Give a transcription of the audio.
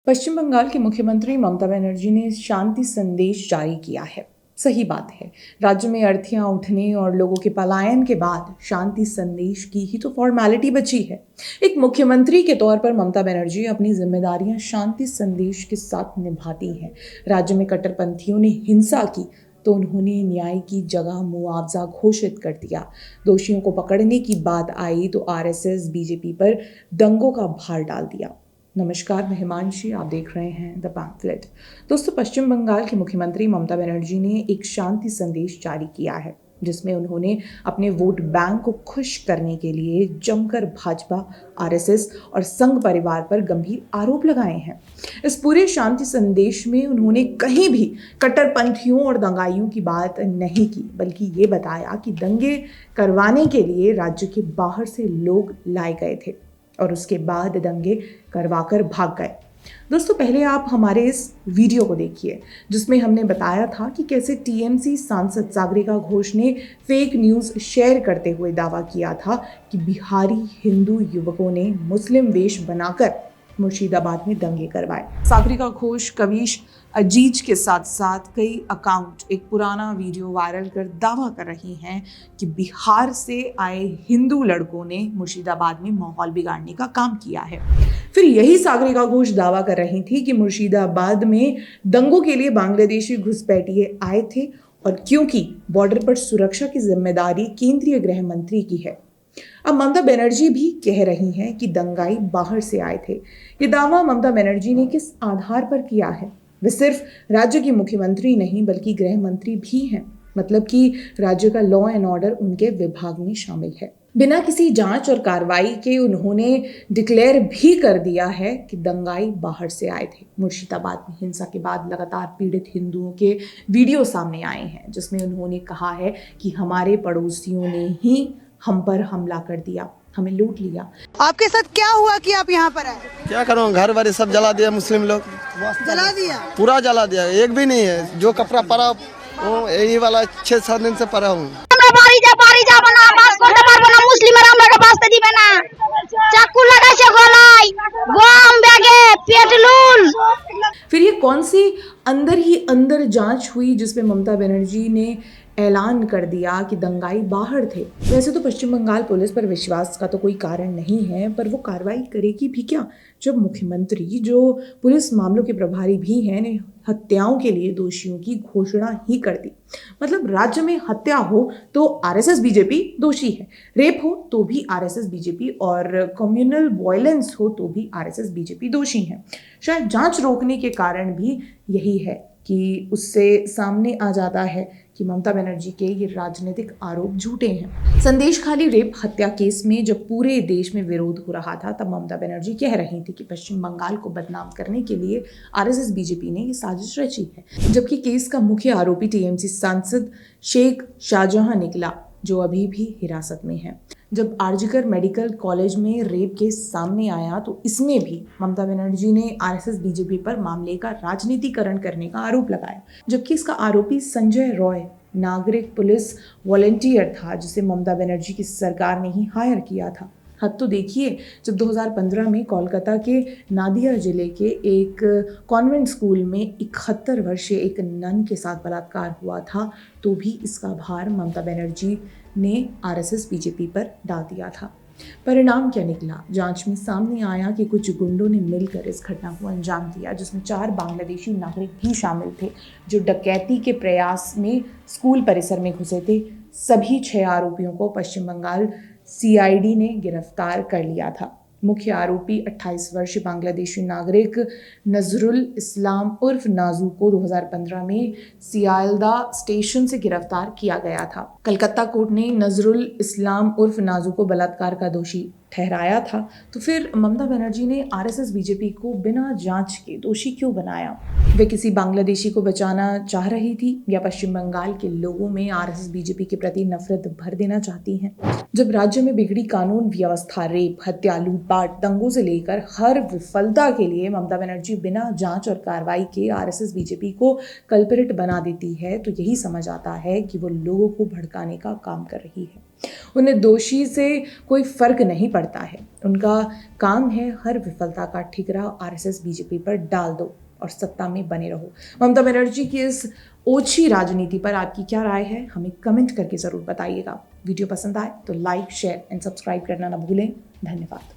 पश्चिम बंगाल की मुख्यमंत्री ममता बनर्जी ने शांति संदेश जारी किया है। सही बात है, राज्य में अर्थियां उठने और लोगों के पलायन के बाद शांति संदेश की ही तो फॉर्मेलिटी बची है। एक मुख्यमंत्री के तौर पर ममता बनर्जी अपनी जिम्मेदारियां शांति संदेश के साथ निभाती हैं। राज्य में कट्टरपंथियों ने हिंसा की तो उन्होंने न्याय की जगह मुआवजा घोषित कर दिया। दोषियों को पकड़ने की बात आई तो आरएसएस बीजेपी पर दंगों का भार डाल दिया। नमस्कार, मैं हिमांशी, आप देख रहे हैं द पैम्फलेट। दोस्तों, पश्चिम बंगाल की मुख्यमंत्री ममता बनर्जी ने एक शांति संदेश जारी किया है जिसमें उन्होंने अपने वोट बैंक को खुश करने के लिए जमकर भाजपा, आरएसएस और संघ परिवार पर गंभीर आरोप लगाए हैं। इस पूरे शांति संदेश में उन्होंने कहीं भी कट्टरपंथियों और दंगाइयों की बात नहीं की, बल्कि ये बताया कि दंगे करवाने के लिए राज्य के बाहर से लोग लाए गए थे और उसके बाद दंगे करवाकर भाग गए। दोस्तों, पहले आप हमारे इस वीडियो को देखिए जिसमें हमने बताया था कि कैसे टीएमसी सांसद सागरिका घोष ने फेक न्यूज़ शेयर करते हुए दावा किया था कि बिहारी हिंदू युवकों ने मुस्लिम वेश बनाकर मुर्शिदाबाद में दंगे करवाए। सागरिका घोष, कविश अजीज के साथ साथ कई अकाउंट एक पुराना वीडियो वायरल कर दावा कर रही हैं कि बिहार से आए हिंदू लड़कों ने मुर्शिदाबाद में माहौल बिगाड़ने का काम किया है। फिर यही सागरिका घोष दावा कर रही थी कि मुर्शिदाबाद में दंगों के लिए बांग्लादेशी घुसपैठिए आए थे और क्योंकि बॉर्डर पर सुरक्षा की जिम्मेदारी केंद्रीय गृह मंत्री की है। अब ममता बनर्जी भी कह रही हैं कि दंगाई बाहर से आए थे। ये दावा ममता बनर्जी ने किस आधार पर किया है? वे सिर्फ राज्य की मुख्यमंत्री नहीं बल्कि गृह मंत्री भी हैं, मतलब कि राज्य का लॉ एंड ऑर्डर उनके विभाग में शामिल है। बिना किसी जांच और कार्रवाई के उन्होंने डिक्लेयर भी कर दिया है कि दंगाई बाहर से आए थे। मुर्शिदाबाद में हिंसा के बाद लगातार पीड़ित हिंदुओं के वीडियो सामने आए हैं जिसमें उन्होंने कहा है कि हमारे पड़ोसियों ने ही हम पर हमला कर दिया, हमें लूट लिया। आपके साथ क्या हुआ कि आप यहाँ पर आए? क्या करूँ, घर बार सब जला दिया, मुस्लिम लोग जला दिया, पूरा जला दिया। एक भी नहीं है जो कपड़ा पड़ा वो यही वाला 6-7 दिन से पड़ा हूँ। फिर ये कौन सी अंदर ही अंदर जांच हुई जिसमें ममता बनर्जी ने ऐलान कर दिया कि दंगाई बाहर थे? वैसे तो पश्चिम बंगाल पुलिस पर विश्वास का तो कोई कारण नहीं है, पर वो कार्रवाई करेगी भी क्या जब मुख्यमंत्री, जो पुलिस मामलों के प्रभारी भी हैं, ने हत्याओं के लिए दोषियों की घोषणा ही कर दी। मतलब राज्य में हत्या हो तो आरएसएस बीजेपी दोषी है, रेप हो तो भी आरएसएस बीजेपी, और कम्युनल वायलेंस हो तो भी आरएसएस बीजेपी दोषी हैं। शायद जांच रोकने के कारण भी यही है कि उससे सामने आ जाता है कि ममता बनर्जी के ये राजनीतिक आरोप झूठे हैं। संदेश खाली रेप हत्या केस में जब पूरे देश में विरोध हो रहा था तब ममता बनर्जी कह रही थी कि पश्चिम बंगाल को बदनाम करने के लिए आरएसएस बीजेपी ने ये साजिश रची है, जबकि केस का मुख्य आरोपी टीएमसी सांसद शेख शाहजहां निकला, जो अभी भी हिरासत में है। जब आरजीकर मेडिकल कॉलेज में रेप केस सामने आया तो इसमें भी ममता बनर्जी ने आरएसएस बीजेपी पर मामले का राजनीतिकरण करने का आरोप लगाया, जबकि इसका आरोपी संजय रॉय नागरिक पुलिस वॉलंटियर था जिसे ममता बनर्जी की सरकार ने ही हायर किया था। हद तो देखिए, जब 2015 में कोलकाता के नादिया जिले के एक कॉन्वेंट स्कूल में 71 वर्षीय एक नन के साथ बलात्कार हुआ था तो भी इसका भार ममता बनर्जी ने आरएसएस बीजेपी पर डाल दिया था। परिणाम क्या निकला? जांच में सामने आया कि कुछ गुंडों ने मिलकर इस घटना को अंजाम दिया जिसमें 4 बांग्लादेशी नागरिक भी शामिल थे जो डकैती के प्रयास में स्कूल परिसर में घुसे थे। सभी 6 आरोपियों को पश्चिम बंगाल सीआईडी ने गिरफ्तार कर लिया था। मुख्य आरोपी 28 वर्षीय बांग्लादेशी नागरिक नजरुल इस्लाम उर्फ नाजू को 2015 में सियालदा स्टेशन से गिरफ्तार किया गया था। कलकत्ता कोर्ट ने नजरुल इस्लाम उर्फ नाजू को बलात्कार का दोषी ठहराया था। तो फिर ममता बनर्जी ने आरएसएस बीजेपी को बिना जांच के दोषी क्यों बनाया? वे किसी बांग्लादेशी को बचाना चाह रही थी या पश्चिम बंगाल के लोगों में आरएसएस बीजेपी के प्रति नफरत भर देना चाहती हैं? जब राज्य में बिगड़ी कानून व्यवस्था, रेप, हत्या, लूटपाट, दंगों से लेकर हर विफलता के लिए ममता बनर्जी बिना जांच और कार्रवाई के आरएसएस बीजेपी को कल्परेट बना देती है, तो यही समझ आता है कि वो लोगों को भड़काने का काम कर रही है। उन्हें दोषी से कोई फर्क नहीं पड़ता है। उनका काम है हर विफलता का ठिकरा आरएसएस बीजेपी पर डाल दो और सत्ता में बने रहो। ममता बनर्जी की इस ओछी राजनीति पर आपकी क्या राय है, हमें कमेंट करके ज़रूर बताइएगा। वीडियो पसंद आए तो लाइक, शेयर एंड सब्सक्राइब करना ना भूलें। धन्यवाद।